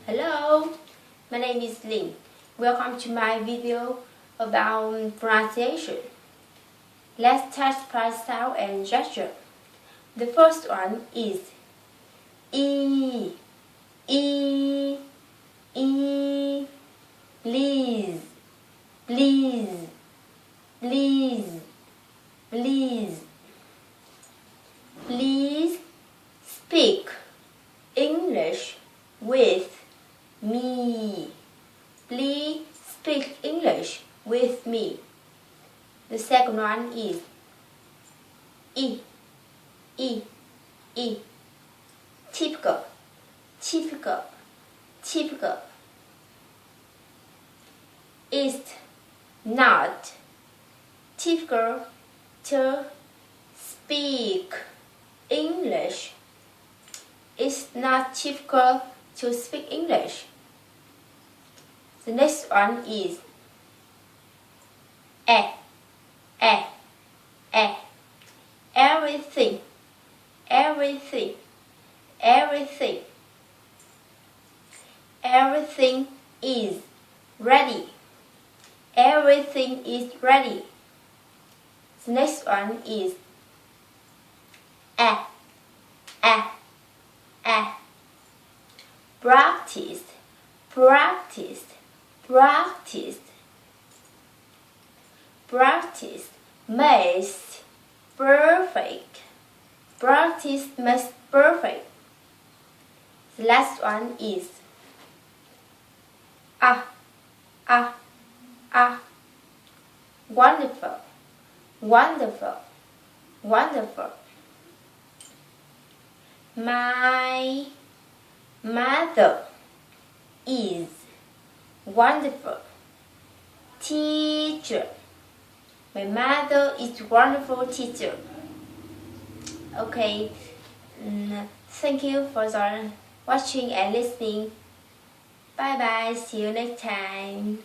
Hello, my name is Lin. Welcome to my video about pronunciation. Let's test price sound and gesture. The first one is E, E, E, please, please, please, please. Please speak English with me. Please speak English with me. The second one is E, E, E. Typical, typical, typical. It's not typical to speak English. It's not typical to speak English. The next one is everything, everything, everything. Everything is ready. Everything is ready. The next one is practice, practice, practice. Practice makes perfect. Practice makes perfect. The last one is wonderful, wonderful, wonderful. My mother is wonderful teacher. My mother is wonderful teacher. Okay, thank you for watching and listening. Bye bye, see you next time.